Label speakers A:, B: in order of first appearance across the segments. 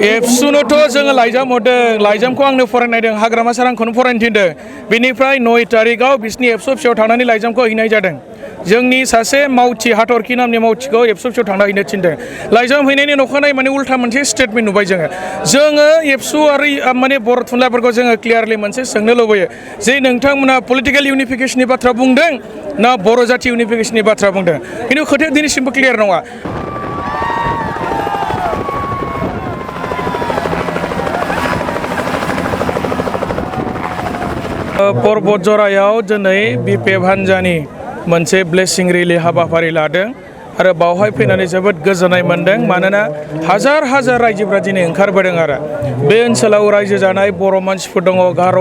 A: एबसुनोथ' जोङो लाइजाम हरदों लाइजामखौ आंनो फरायनायदों हाग्रामा सार आंखौनो फरायनो थिनदों बेनिफ्राय 9 तारिखआव बिसिनि एबसु अफिसाव थांनानै लाइजामखौ हैनाय जादों जोंनि सासे मावथि हाथरखि नामनि मावथिखौ एबसु अफिसाव थांना हैनो थिनदों लाइजाम हैनायनि नखानायै माने उल्था मोनसे स्टेटमेन्ट नुबाय जोङो एबसु आरो माने बर' थुनलाइफोरखौ जोङो क्लियारलि मोनसे सोंनो लुबैयो जे नोंथांमोना पलिटिकेल इउनिफिकेशननि बाथ्रा बुंदों ना बर' जाति इउनिफिकेशननि बाथ्रा बुंदों खिन्थु खोथाया दिनैसिमबो क्लियार नङा। पर्बत जरायाव दिनै बिपिएफ हान्जानि मोनसे ब्लेसिं रिलि हाबाफारि लादों आरो बावहाय फैनानै जोबोद गोजोननाय मोनदों मानोना हाजार हाजार रायजोफ्रा दिनै ओंखारबोदों आरो बे ओनसोलाव रायजो जानाय बर' मानसिफोर दङ गार'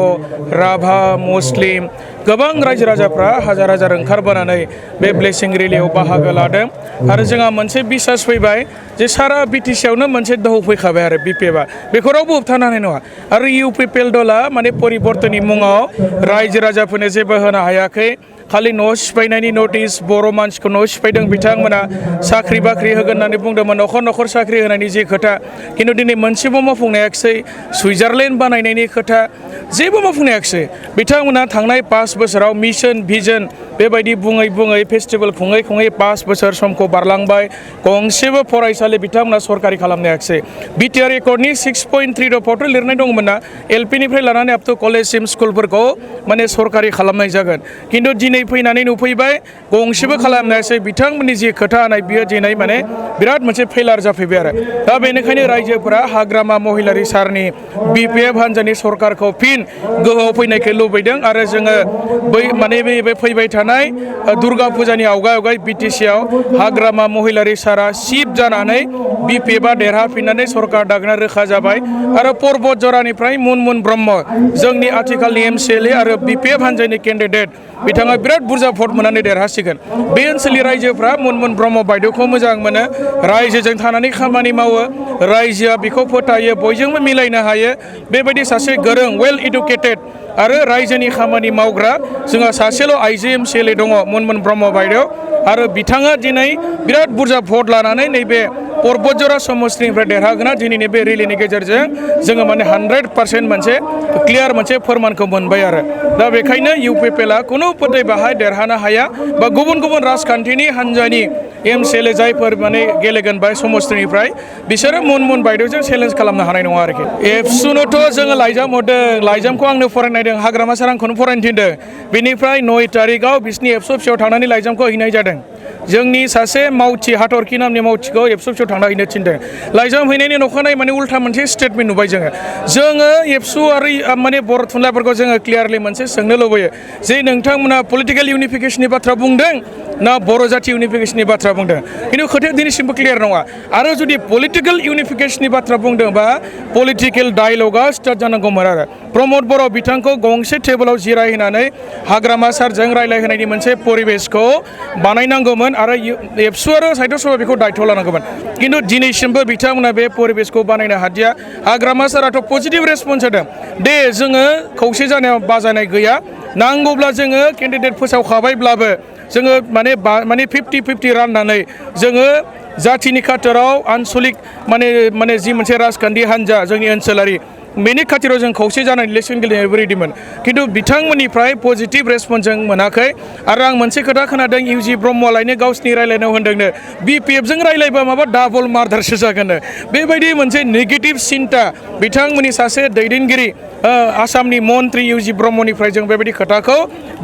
A: राभा मुस्लिम गोबां रायजो राजाफ्रा हाजार हाजार ओंखारबोनानै बे ब्लेसिं रिलियाव बाहागो लादों आरो जोंहा मोनसे बिसास फैबाय जे सारा बिटिसिआवनो मोनसे दोहौ फैखाबाय आरो बिपिएफआ बेखौ रावबो होबथानो हानाय नङा आरो इउपिपिएल दला माने परिबर्तननि मुङाव रायजो राजाफोरनो जेबो होनो हायाखै खालि न' सिफायनायनि नटिस बर' मानसिखौ न' सिफायदों बिथांमोना साख्रि बाख्रि होगोन होननानै बुंदोंमोन न'खर न'खर साख्रि होनायनि जे खोथा खिन्थु दिनै मोनसेबो मावफुंनो हायाखिसै सुइजारलेण्ड बानायनायनि खोथा जेबो मावफुंनो हायाखिसै बिथांमोना थांनाय 5 बोसोराव मिशन भिजन बेबायदि बुङै बुङै फेस्टिभेल खुङै खुङै 5 बोसोर समखौ बारलांबाय गंसेबो फरायसालि बिथांमोना सरकारि खालामनो हायाखिसै बिटिआर एकर्डनि 6.3 लिरनाय दंमोन ना एलपिनिफ्राय लानानै आप टु कलेजसिम स्कुलफोरखौ माने सरकारि खालामनाय जागोन खिन्थु दिनै फैनानै नुफैबाय गंसेबो खालामनो हायासै बिथांमोननि जे खोथा होनाय बियो दिनै माने बिराद मोनसे फेलार जाफैबाय आरो दा बेनिखायनो रायजोफोरा हाग्रामा महिलारि सारनि बिपिएफ हान्जानि सरकारखौ फिन गोहोआव फैनायखौ लुबैदों आरो जोङो बै माने बे फैबाय थानाय दुर्गा फुजानि आवगाय बिटिसिआव हाग्रामा महिलारि सारा चिफ जानानै बिपिएफआ देरहाफिननानै सरकार दागोना रोखा जाबाय आरो पर्बत जरानिफ्राय मुनमुन ब्रह्म जोंनि आथिखालनि एमसिएलए आरो बिपिएफ हान्जानि केन्डिडेट बिथाङा बिराद बुरजा भट मोननानै देरहासिगोन बे ओनसोलनि रायजोफ्रा मुनमुन ब्रह्म बायद'खौ मोजां मोनो रायजोजों थानानै खामानि मावो रायजोआ बेखौ फोथायो बयजोंबो मिलायनो हायो बेबायदि सासे गोरों वेल इडुकेटेड आरो रायजोनि खामानि मावग्रा जोंहा सासेल' आइजो एमसिएलए दङ मुनमुन ब्रह्म बायद' आरो बिथाङा दिनै बिराद बुरजा भट लानानै नैबे पर्बत जरा समस्तिनिफ्राय देरहागोना दिनैनि बे रेलिनि गेजेरजों जोङो माने 100% मोनसे क्लियार मोनसे फोरमानखौ मोनबाय आरो दा बेखायनो इउपिपिएलआ खुनु पदै बाहाय देरहानो हाया बा गुबुन गुबुन राजखान्थिनि हान्जानि एमसिएलए जायफोर माने गेलेगोन बा समस्तिनिफ्राय बिसोरो मुनमुन बायद'जों चेलेन्ज खालामनो हानाय नङा आरोखि एबसुनोथ' जोङो लाइजाम हरदों लाइजामखौ आंनो फरायनायदों हाग्रामा सार आंखौनो फरायनो थिनदों बेनिफ्राय 9 तारिखआव बिसिनि एबसु अफिसाव थांनानै लाइजामखौ हैनाय जादों जोंनि सासे मावथि हाथरखि नामनि मावथिखौ एबसु अफिसाव थांना हैनो थिनदों लाइजाम हैनायनि नखानायै माने उल्था मोनसे स्टेटमेन्ट नुबाय जोङो एबसु आरो माने बर' थुनलाइफोरखौ जोङो क्लियारलि मोनसे सोंनो लुबैयो जे नोंथांमोना पलिटिकेल इउनिफिकेशननि बाथ्रा बुंदों ना बर' जाति इउनिफिकेशननि बाथ्रा बुंदों खिन्थु खोथाया दिनैसिमबो क्लियार नङा आरो जुदि पलिटिकेल इउनिफिकेशननि बाथ्रा बुंदोंबा पलिटिकेल डायलगा स्टार्ट जानांगौमोन आरो प्रमद बर' बिथांखौ गंसे टेबोलाव जिरायहोनानै हाग्रामा सारजों रायलायहोनायनि मोनसे परिबेसखौ बानायनांगौमोन आरो एबसु आरो साहित्य सभा बेखौ दायथ' लानांगौमोन खिन्थु दिनैसिमबो बिथांमोना बे परिबेसखौ बानायनो हादिया हाग्रामा साराथ' पजिटिभ रेसपन्स होदों दे जोङो खौसे जानायाव बाजायनाय गैया नांगौब्ला जोङो केन्डिडेट फोसावखाबायब्लाबो जोङो माने 50-50 राननानै जोङो जातिनि खाथिराव आन्सलिक माने जि मोनसे राजखान्थि हान्जा जोंनि ओनसोलारि बेनि खाथिराव जों खौसे जानानै इलेक्सन गेलेनो रेडिमोन खिन्थु बिथांमोननिफ्राय पजिटिभ रेसपन्स जों मोनाखै आरो आं मोनसे खोथा खोनादों इउजि ब्रह्मलायनो गावसिनि रायलायनायाव होनदोंनो बिपिएफजों रायलायबा माबा डाबल मार्डारसो जागोननो बेबायदि मोनसे नेगेटिभ सिन्ता बिथांमोननि सासे दैदेनगिरि आसामनि मन्त्रि इउजि ब्रह्मनिफ्राय जों बेबायदि खोथाखौ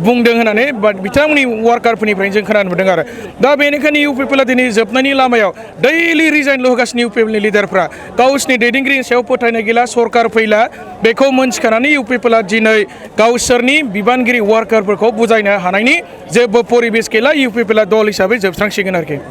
A: बुंदों होननानै बिथांमोननि वार्कारफोरनिफ्राय जों खोनानो मोनदों आरो दा बेनिखायनो इउपिपिएलआ दिनै जोबनायनि लामायाव दैलि रिजाइनल' होगासिनो इउपिपिएलनि लिडारफ्रा गावसिनि दैदेनगिरिनि सायाव फोथायनाय गैला सरकार फैला बेखौ मोनथिखानानै इउपिपिएलआ दिनै गावसोरनि बिबानगिरि वार्कारफोरखौ बुजायनो हानायनि जेबो परिबेस गैला इउपिपिएलआ दल हिसाबै जोबस्रांसिगोन आरोखि